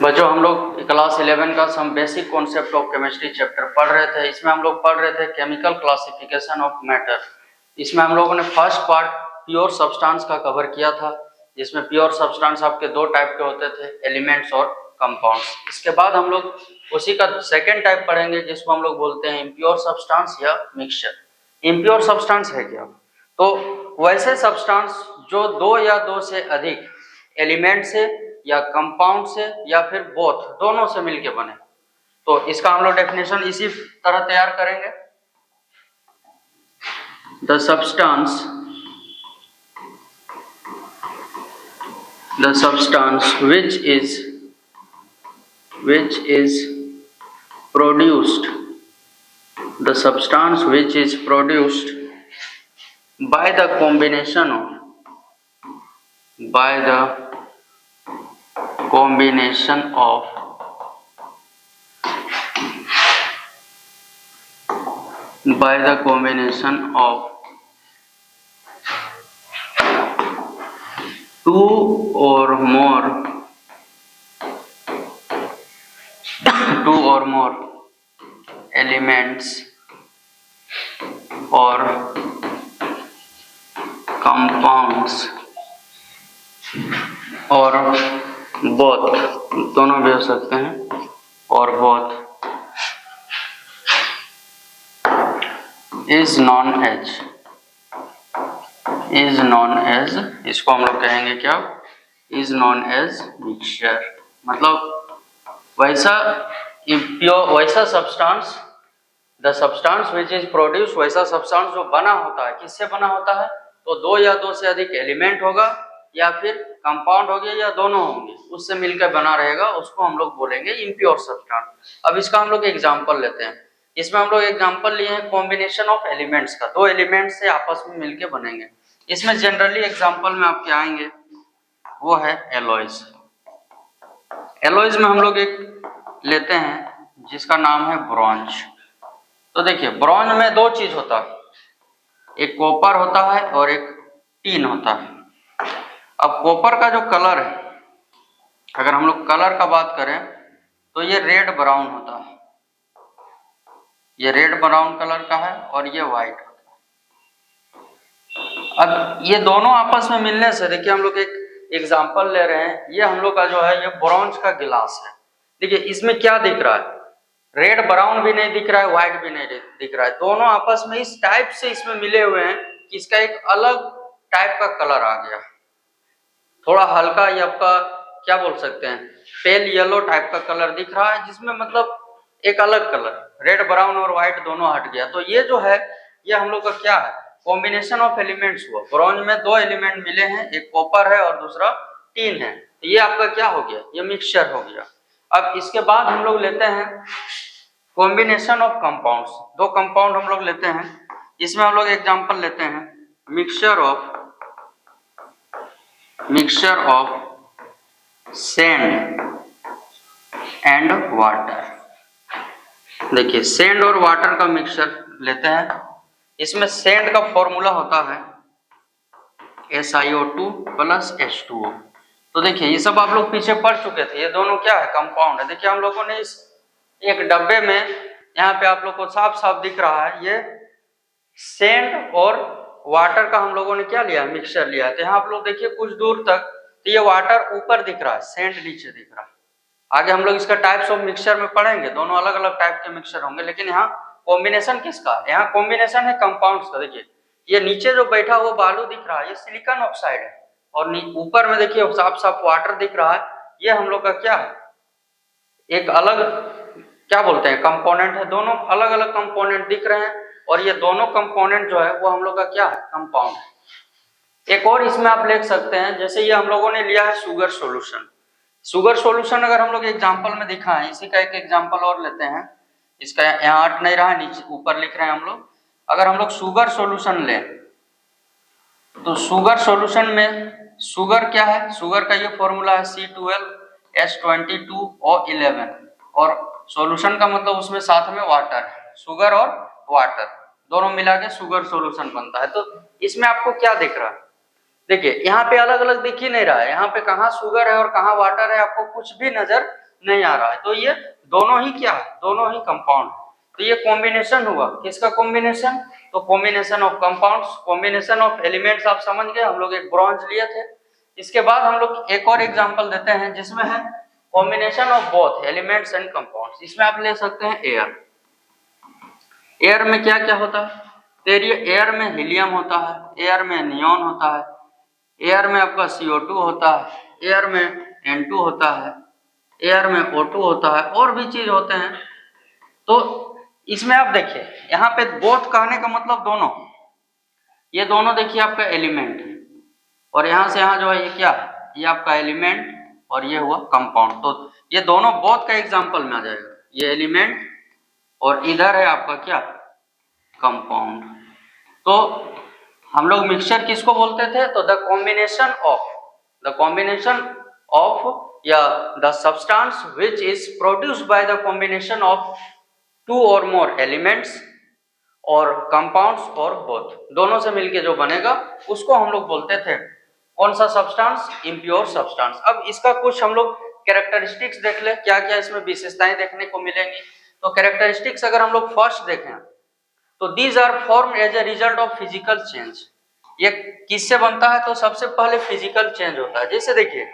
बच्चों हम लोग क्लास 11 का some basic concept of chemistry chapter पढ़ रहे थे। इसमें हम लोग पढ़ रहे थे केमिकल क्लासिफिकेशन ऑफ मैटर। इसमें हम लोगों ने फर्स्ट पार्ट प्योर सब्सटेंस का कवर किया था, जिसमें प्योर सब्सटेंस आपके दो टाइप के होते थे, एलिमेंट्स और कंपाउंड्स। इसके बाद हम लोग उसी का सेकेंड टाइप पढ़ेंगे, जिसको हम लोग बोलते हैं इम्प्योर सब्सटेंस या मिक्सचर। इम्प्योर सब्सटेंस है क्या? तो वैसे सब्सटेंस जो दो या दो से अधिक एलिमेंट से या कंपाउंड से या फिर बोथ दोनों से मिलके बने। तो इसका हम लोग डेफिनेशन इसी तरह तैयार करेंगे। The substance which is produced by the combination of two or more elements or compounds और both, दोनों भी हो सकते हैं, और both is known as इसको हम लोग कहेंगे क्या? is known as mixture। मतलब वैसा substance, the substance which is produce, वैसा सब्सटेंस जो बना होता है। किससे बना होता है? तो दो या दो से अधिक एलिमेंट होगा या फिर कंपाउंड होंगे या दोनों होंगे, उससे मिलकर बना रहेगा, उसको हम लोग बोलेंगे इम्प्योर सब्सटेंस। अब इसका हम लोग एग्जांपल लेते हैं। इसमें हम लोग एग्जांपल लिए हैं कॉम्बिनेशन ऑफ एलिमेंट्स का, दो एलिमेंट से आपस में मिलके बनेंगे। इसमें जनरली एग्जांपल में आपके आएंगे वो है एलॉयज। एलॉयज में हम लोग एक लेते हैं जिसका नाम है ब्रॉन्ज। तो देखिए ब्रॉन्ज में दो चीज होता है, एक कॉपर होता है और एक टीन होता है। अब कॉपर का जो कलर है, अगर हम लोग कलर का बात करें तो ये रेड ब्राउन होता है, ये रेड ब्राउन कलर का है और ये व्हाइट होता है। अब ये दोनों आपस में मिलने से, देखिए हम लोग एक एग्जांपल ले रहे हैं, ये हम लोग का जो है ये ब्रॉन्ज का गिलास है। देखिए इसमें क्या दिख रहा है? रेड ब्राउन भी नहीं दिख रहा है, व्हाइट भी नहीं दिख रहा है, दोनों आपस में इस टाइप से इसमें मिले हुए हैं कि इसका एक अलग टाइप का कलर आ गया, थोड़ा हल्का, ये आपका क्या बोल सकते हैं, पेल येलो टाइप का कलर दिख रहा है, जिसमें मतलब एक अलग कलर, रेड ब्राउन और व्हाइट दोनों हट गया। तो ये जो है ये हम लोग का क्या है? कॉम्बिनेशन ऑफ एलिमेंट्स हुआ। ब्रॉन्ज में दो एलिमेंट मिले हैं, एक कॉपर है और दूसरा टीन है, तो ये आपका क्या हो गया? ये मिक्सचर हो गया। अब इसके बाद हम लोग लेते हैं कॉम्बिनेशन ऑफ कंपाउंड्स। दो कंपाउंड हम लोग लेते हैं, इसमें हम लोग एग्जांपल लेते हैं mixture of sand and water. देखिए सैंड और वाटर का मिक्सचर लेते हैं। इसमें सैंड का फॉर्मूला होता है SiO2 + H2O। तो देखिए ये सब आप लोग पीछे पढ़ चुके थे, ये दोनों क्या है? कंपाउंड है। देखिए हम लोगों ने इस एक डब्बे में, यहाँ पे आप लोग को साफ साफ दिख रहा है, ये सैंड और वाटर का हम लोगों ने क्या लिया? मिक्सचर लिया। तो यहाँ आप लोग देखिए कुछ दूर तक, तो ये वाटर ऊपर दिख रहा है, सैंड नीचे दिख रहा है। आगे हम लोग इसका टाइप्स ऑफ मिक्सचर में पढ़ेंगे, दोनों अलग अलग टाइप के मिक्सचर होंगे, लेकिन यहाँ कॉम्बिनेशन किसका? यहाँ कॉम्बिनेशन है कंपाउंड्स का। देखिए ये नीचे जो बैठा हुआ बालू दिख रहा है, ये सिलिकॉन ऑक्साइड है, और ऊपर में देखिए साफ साफ वाटर दिख रहा है, ये हम लोग का क्या है? एक अलग क्या बोलते हैं? कंपोनेंट है। दोनों अलग अलग कंपोनेंट दिख रहे हैं, और ये दोनों कंपोनेंट जो है वो हम लोग का क्या है? कंपाउंड है। एक और इसमें आप लिख सकते हैं, जैसे ये हम लोगों ने लिया है शुगर सॉल्यूशन। शुगर सॉल्यूशन अगर हम लोग एग्जांपल में दिखाएं, इसी का एक एग्जांपल और लेते हैं। इसका यहाँ हट नहीं रहा है, नीचे ऊपर लिख रहे हैं हम लोग। अगर हम लोग शुगर सॉल्यूशन लें तो शुगर सॉल्यूशन में शुगर क्या है? शुगर का ये फॉर्मूला है C12H22O11, और सॉल्यूशन का मतलब उसमें साथ में वाटर है। शुगर और वाटर दोनों मिला के शुगर सॉल्यूशन बनता है। तो इसमें आपको क्या दिख रहा है? देखिए यहाँ पे अलग अलग दिख ही नहीं रहा है, यहाँ पे कहाँ शुगर है और कहाँ वाटर है आपको कुछ भी नजर नहीं आ रहा है। तो ये दोनों ही क्या है, दोनों ही कंपाउंड है। तो ये कॉम्बिनेशन हुआ, किसका कॉम्बिनेशन, तो combination of compounds, combination of elements. आप समझ गए, हम लोग एक ब्रॉन्ज लिए थे। इसके बाद हम लोग एक और एग्जांपल देते हैं जिसमें है combination of both elements and compounds. इसमें आप ले सकते हैं एयर। एयर में क्या क्या होता है, एयर में हीलियम होता है, एयर में नियॉन होता है, एयर में आपका CO2 होता है, एयर में N2 होता है, एयर में O2 होता है, और भी चीज होते हैं। तो इसमें आप देखिए यहाँ पे बोथ कहने का मतलब दोनों, ये दोनों देखिए आपका एलिमेंट है, और यहाँ से यहाँ जो है ये क्या है, ये आपका एलिमेंट और ये हुआ कंपाउंड। तो ये दोनों बोथ का एग्जांपल में आ जाएगा, ये एलिमेंट और इधर है आपका क्या, कंपाउंड। तो हम लोग मिक्सचर किसको बोलते थे, तो द कॉम्बिनेशन ऑफ या the substance which is produced by the combination of 2 और मोर एलिमेंट्स और कंपाउंड्स और बोथ, दोनों से मिलके जो बनेगा उसको हम लोग बोलते थे कौन सा सब्सटेंस, इम्प्योर सब्सटेंस। अब इसका कुछ हम लोग कैरेक्टरिस्टिक्स देख ले, क्या क्या इसमें विशेषताएं देखने को मिलेंगी। तो कैरेक्टरिस्टिक्स अगर हम लोग फर्स्ट देखें तो these are formed as a result of physical change. ये किससे बनता है, तो सबसे पहले फिजिकल चेंज होता है। जैसे देखिए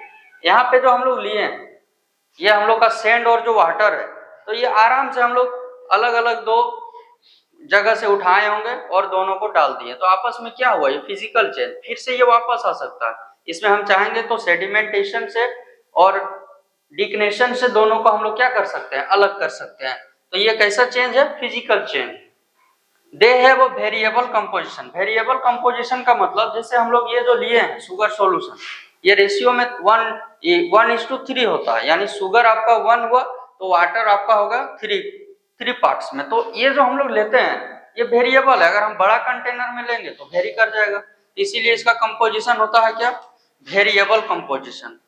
यहाँ पे जो हम लोग लिए हैं, ये हम लोग का सैंड और जो वाटर है, तो ये आराम से हम लोग अलग अलग दो जगह से उठाए होंगे और दोनों को डाल दिए, तो आपस में क्या हुआ, ये फिजिकल चेंज, फिर से ये वापस आ सकता है। इसमें हम चाहेंगे तो सेडिमेंटेशन से और डिकनेशन से दोनों को हम लोग क्या कर सकते हैं, अलग कर सकते हैं। तो ये कैसा चेंज है, physical change. They have a variable composition. Variable composition का मतलब जैसे हम लोग ये जो लिए हैं शुगर सॉल्यूशन, ये रेशियो में 1:3 होता है, यानी शुगर आपका 1 हुआ तो वाटर आपका होगा 3 पार्ट्स में। तो ये जो हम लोग लेते हैं ये वेरिएबल है, अगर हम बड़ा कंटेनर में लेंगे तो वेरी कर जाएगा, इसीलिए इसका कंपोजिशन होता है क्या, वेरिएबल कंपोजिशन।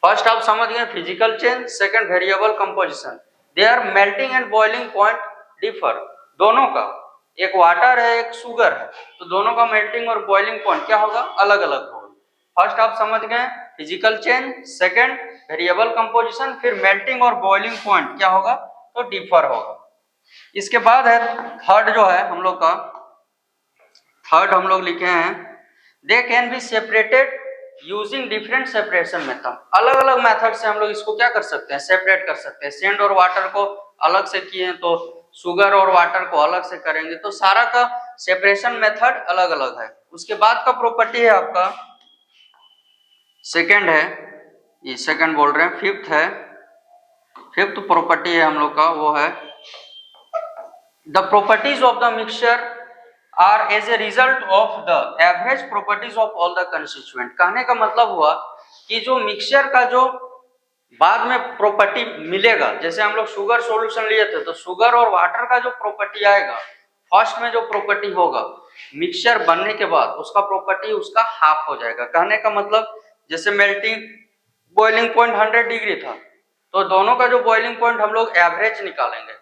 फर्स्ट आप समझ गए physical change, second variable composition. Their melting and boiling point differ, दोनों का, एक वाटर है एक शुगर है, तो दोनों का मेल्टिंग और बॉइलिंग पॉइंट क्या होगा, अलग अलग होगा। फर्स्ट आप समझ गए physical change, second variable composition, फिर मेल्टिंग और बॉइलिंग पॉइंट क्या होगा, तो डिफर होगा। इसके बाद है थर्ड जो है हम लोग का, थर्ड हम लोग लिखे हैं they can be separated using different separation method. अलग अलग मेथड से हम लोग इसको क्या कर सकते हैं, सेपरेट कर सकते हैं। सैंड और वाटर को अलग से किए तो शुगर और वाटर को अलग से करेंगे, तो सारा का सेपरेशन मेथड अलग अलग है। उसके बाद का प्रॉपर्टी है आपका सेकंड है, ये सेकंड बोल रहे हैं, फिफ्थ है, फिफ्थ प्रॉपर्टी है हम लोग का, वो है the properties of the mixture are as a result of the average properties of all the constituent. कहने का मतलब हुआ कि जो मिक्सचर का जो बाद में प्रॉपर्टी मिलेगा, जैसे हम लोग शुगर सॉल्यूशन लिए थे तो शुगर और वाटर का जो प्रॉपर्टी आएगा, फर्स्ट में जो प्रॉपर्टी होगा मिक्सचर बनने के बाद उसका प्रॉपर्टी उसका हाफ हो जाएगा। कहने का मतलब जैसे मेल्टिंग बॉइलिंग पॉइंट 100 डिग्री था, तो दोनों का जो बॉइलिंग पॉइंट हम लोग एवरेज निकालेंगे,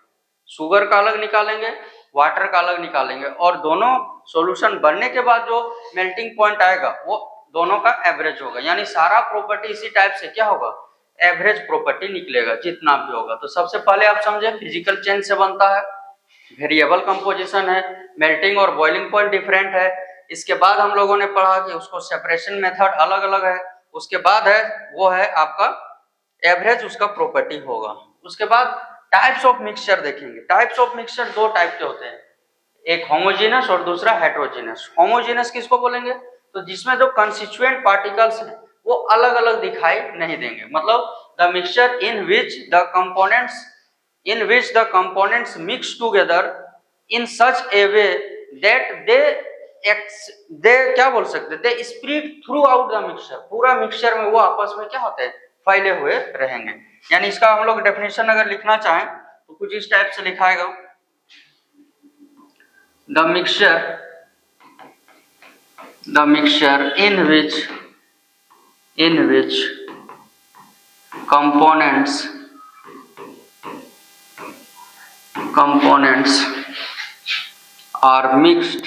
शुगर का अलग निकालेंगे, वाटर का अलग निकालेंगे, और दोनों सॉल्यूशन बनने के बाद जो मेल्टिंग पॉइंट आएगा वो दोनों का एवरेज होगा। यानी सारा प्रॉपर्टी इसी टाइप से क्या होगा, एवरेज प्रॉपर्टी निकलेगा जितना भी होगा। तो सबसे पहले आप समझे फिजिकल चेंज से बनता है, वेरिएबल कंपोजिशन है, मेल्टिंग और बॉइलिंग पॉइंट डिफरेंट है। इसके बाद हम लोगों ने पढ़ा कि उसको सेपरेशन मेथड अलग अलग है। उसके बाद है वो है आपका एवरेज उसका प्रॉपर्टी होगा। उसके बाद टाइप्स ऑफ मिक्सचर देखेंगे। टाइप्स ऑफ मिक्सचर दो टाइप के होते हैं, एक होमोजेनस और दूसरा हेटेरोजेनस। होमोजेनस किसको बोलेंगे, तो जिसमें जो कंस्टिट्यूएंट पार्टिकल्स हैं वो अलग अलग दिखाई नहीं देंगे, मतलब the mixture in which the components mix together in such A way that they क्या बोल सकते, they spread through out the mixture. पूरा मिक्सचर में वो आपस में क्या होते हैं, फैले हुए रहेंगे। यानी इसका हम लोग डेफिनेशन अगर लिखना चाहें तो कुछ इस टाइप से लिखाएगा, the mixture in which components are mixed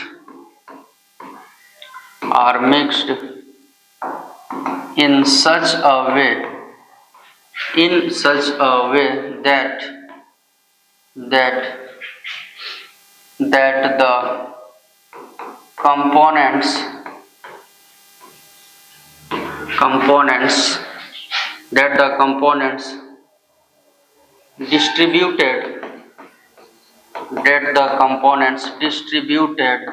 in such a way in such a way that the components distributed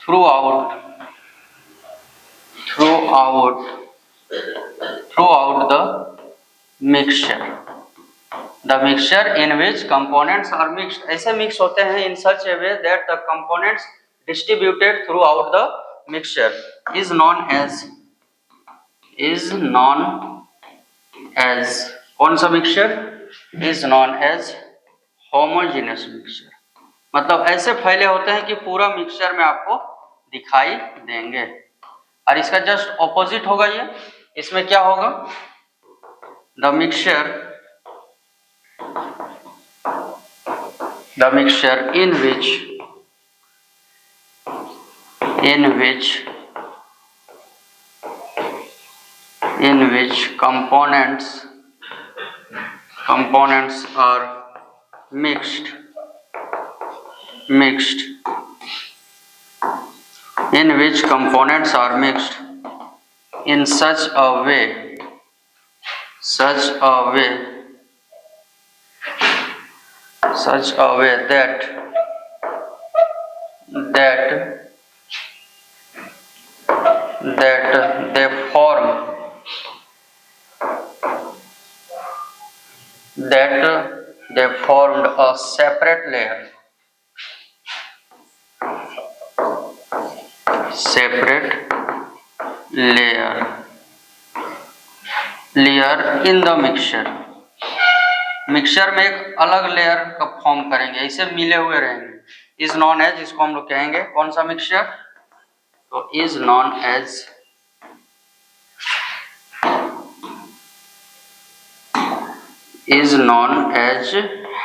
throughout the mixture in which components are mixed, ऐसे मिक्स होते हैं in such a way that the components distributed throughout the mixture is known as कौन सा mixture? is known as homogeneous mixture। मतलब ऐसे फैले होते हैं कि पूरा मिक्सचर में आपको दिखाई देंगे। और इसका जस्ट ऑपोजिट होगा ये, इसमें क्या होगा? the mixture in which components are mixed in such a way that they formed a separate layer in the mixture में एक अलग लेयर का फॉर्म करेंगे, इसे मिले हुए रहेंगे। इज नॉन एज, इसको हम लोग कहेंगे कौन सा मिक्सचर? तो is known as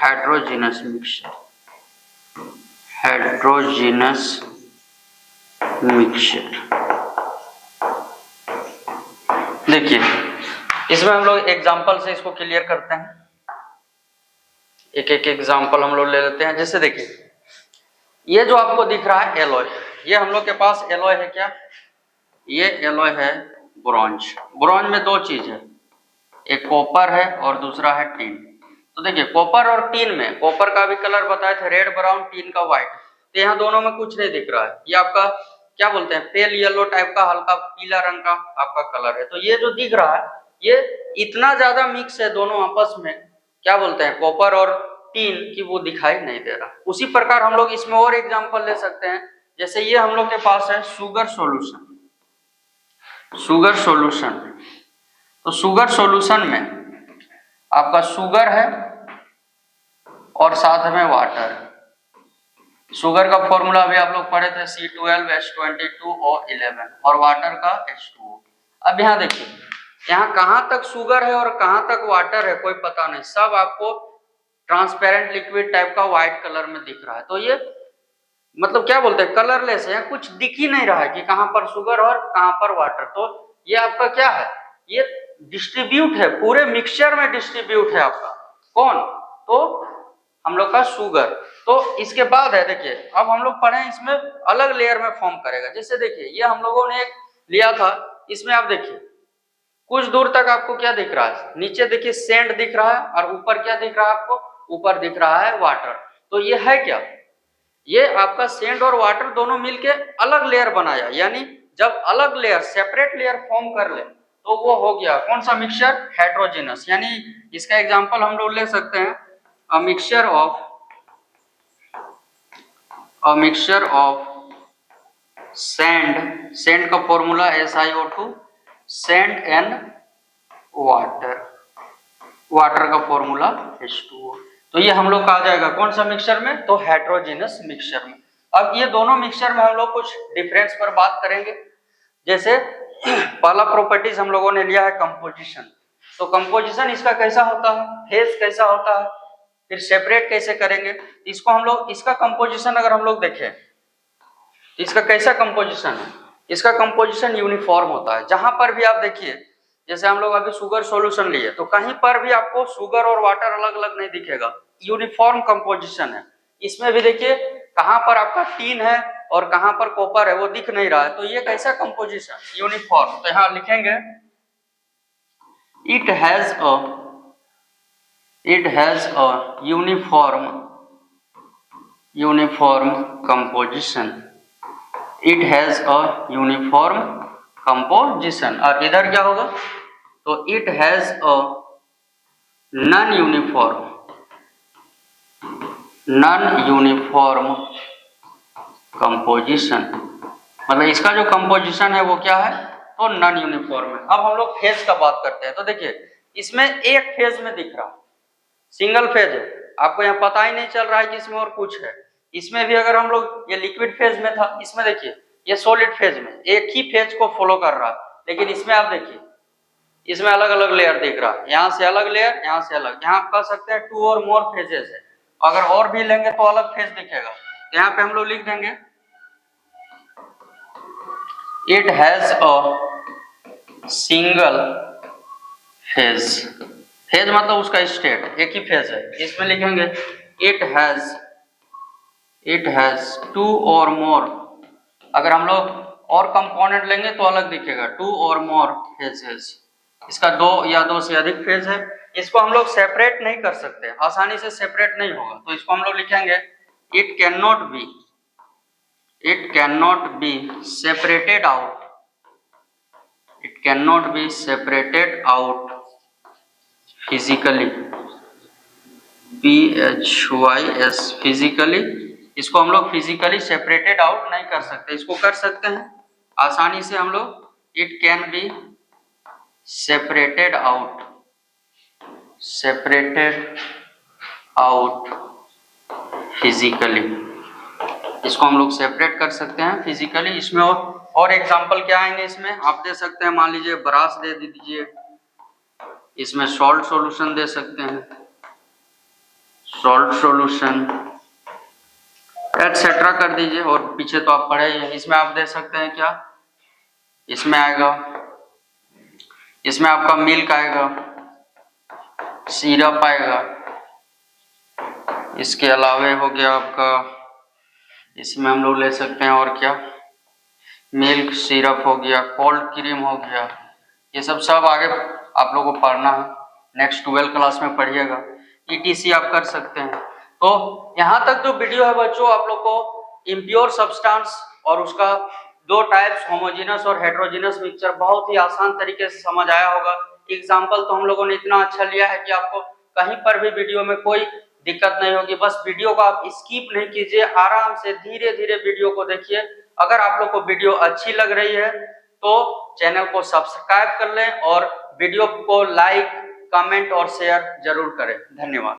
heterogeneous mixture. देखिए इसमें हम लोग एग्जांपल से इसको क्लियर करते हैं। एक एग्जांपल हम लोग ले लेते हैं। जैसे देखिए ये जो आपको दिख रहा है एलॉय, ये हम लोग के पास एलॉय है क्या? ये एलॉय है ब्रॉन्ज में दो चीज है, एक कॉपर है और दूसरा है टीन। तो देखिए कॉपर और टीन में, कॉपर का भी कलर बताए थे रेड ब्राउन, टीन का व्हाइट। तो यहाँ दोनों में कुछ नहीं दिख रहा है। ये आपका क्या बोलते हैं, पेल येलो टाइप का, हल्का पीला रंग का आपका कलर है। तो ये जो दिख रहा है ये इतना ज्यादा मिक्स है दोनों आपस में, क्या बोलते हैं, कॉपर और टीन, की वो दिखाई नहीं दे रहा। उसी प्रकार हम लोग इसमें और एग्जांपल ले सकते हैं। जैसे ये हम लोग के पास है शुगर सॉल्यूशन। तो शुगर सॉल्यूशन में आपका शुगर है और साथ में वाटर। शुगर का फॉर्मूला अभी आप लोग पढ़े थे C12H22O11 और वाटर का H2O। अब यहाँ देखिए यहाँ कहाँ तक शुगर है और कहाँ तक वाटर है कोई पता नहीं, सब आपको ट्रांसपेरेंट लिक्विड टाइप का व्हाइट कलर में दिख रहा है। तो ये मतलब क्या बोलते हैं, कलरलेस है, कुछ दिख ही नहीं रहा है कि कहाँ पर शुगर और कहाँ पर वाटर। तो ये आपका क्या है, ये डिस्ट्रीब्यूट है, पूरे मिक्सचर में डिस्ट्रीब्यूट है आपका कौन, तो हम लोग का शुगर। तो इसके बाद है देखिए अब हम लोग पढ़े इसमें अलग लेयर में फॉर्म करेगा। जैसे देखिए ये हम लोगों ने एक लिया था, इसमें आप देखिए कुछ दूर तक आपको क्या दिख रहा है, नीचे देखिए सैंड दिख रहा है और ऊपर क्या दिख रहा है आपको, ऊपर दिख रहा है वाटर। तो ये है क्या, ये आपका सैंड और वाटर दोनों मिलके अलग लेयर बनाया। यानी जब अलग लेयर सेपरेट लेयर फॉर्म कर ले तो वो हो गया कौन सा मिक्सचर, हेट्रोजेनस। यानी इसका एग्जांपल हम लोग ले सकते हैं अ मिक्सचर ऑफ सैंड का formula SiO2, sand and water का फॉर्मूला H2O। तो ये हम लोग का आ जाएगा कौन सा मिक्सचर में, तो हेट्रोजीनस मिक्सचर में। अब ये दोनों मिक्सचर में हम लोग कुछ डिफरेंस पर बात करेंगे। जैसे पहला प्रॉपर्टीज हम लोगों ने लिया है कंपोजिशन। तो कंपोजिशन इसका कैसा होता है, फेज कैसा होता है, फिर सेपरेट कैसे करेंगे। इसको हम लोग, इसका कंपोजिशन अगर हम लोग देखें इसका कैसा कंपोजिशन है, इसका कंपोजिशन यूनिफॉर्म होता है। जहां पर भी आप देखिए जैसे हम लोग अभी शुगर सॉल्यूशन लिए तो कहीं पर भी आपको शुगर और वाटर अलग अलग नहीं दिखेगा, यूनिफॉर्म कंपोजिशन है। इसमें भी देखिए कहां पर आपका टीन है और कहां पर कॉपर है वो दिख नहीं रहा है, तो ये कैसा कंपोजिशन, यूनिफॉर्म। तो यहां लिखेंगे it has a uniform composition, it has a uniform composition. और इधर क्या होगा, तो it has a non uniform composition, मतलब इसका जो कंपोजिशन है वो क्या है, तो नॉन यूनिफॉर्म है। अब हम लोग फेज का बात करते हैं, तो देखिए इसमें एक फेज में दिख रहा, सिंगल फेज है, आपको यहाँ पता ही नहीं चल रहा है कि इसमें और कुछ है। इसमें भी अगर हम लोग, ये लिक्विड फेज में था, इसमें देखिए ये सॉलिड फेज में एक ही फेज को फॉलो कर रहा है, लेकिन इसमें आप देखिए इसमें अलग अलग लेयर दिख रहा है, यहाँ से अलग लेयर, यहाँ से अलग, यहाँ आप कह सकते हैं 2 और मोर फेजेस है। अगर और भी लेंगे तो अलग फेज दिखेगा। यहाँ पे हम लोग लिख देंगे it has a single phase, phase मतलब उसका स्टेट, एक ही फेज है। इसमें लिखेंगे इट हैज 2 और मोर, अगर हम लोग और कंपोनेंट लेंगे तो अलग दिखेगा, 2 और मोर फेजेस, इसका 2 या 2 से अधिक फेज है। इसको हम लोग सेपरेट नहीं कर सकते, आसानी से सेपरेट नहीं होगा, तो इसको हम लोग लिखेंगे it can not be separated out, it can not be separated out physically, PHYS physically, इसको हम लोग फिजिकली सेपरेटेड आउट नहीं कर सकते। इसको कर सकते हैं आसानी से हम लोग, it can be separated out physically, इसको हम लोग सेपरेट कर सकते हैं फिजिकली। इसमें और एग्जांपल क्या आएंगे, इसमें आप दे सकते हैं, मान लीजिए ब्रास दे दीजिए, इसमें सॉल्ट सॉल्यूशन दे सकते हैं, सॉल्ट सॉल्यूशन एटसेट्रा कर दीजिए, और पीछे तो आप पढ़े ही, इसमें आप दे सकते हैं क्या, इसमें आएगा, इसमें आपका मिल्क आएगा, सिरप आएगा, इसके अलावे हो गया आपका, इसमें हम लोग ले सकते हैं और क्या, मिल्क सिरप हो गया, कोल्ड क्रीम हो गया, ये सब आगे आप लोगों को पढ़ना है, नेक्स्ट 12 क्लास में पढ़िएगा, ETC आप कर सकते हैं। तो यहाँ तक जो वीडियो है बच्चों, आप लोग को इम्प्योर सब्सटेंस और उसका 2 टाइप्स, होमोजेनस और हेट्रोजेनस मिक्सचर, बहुत ही आसान तरीके से समझ आया होगा। एग्जाम्पल तो हम लोगों ने इतना अच्छा लिया है कि आपको कहीं पर भी वीडियो में कोई दिक्कत नहीं होगी। बस वीडियो को आप स्किप नहीं कीजिए, आराम से धीरे धीरे वीडियो को देखिए। अगर आप लोग को वीडियो अच्छी लग रही है तो चैनल को सब्सक्राइब कर लें और वीडियो को लाइक, कमेंट और शेयर जरूर करें। धन्यवाद।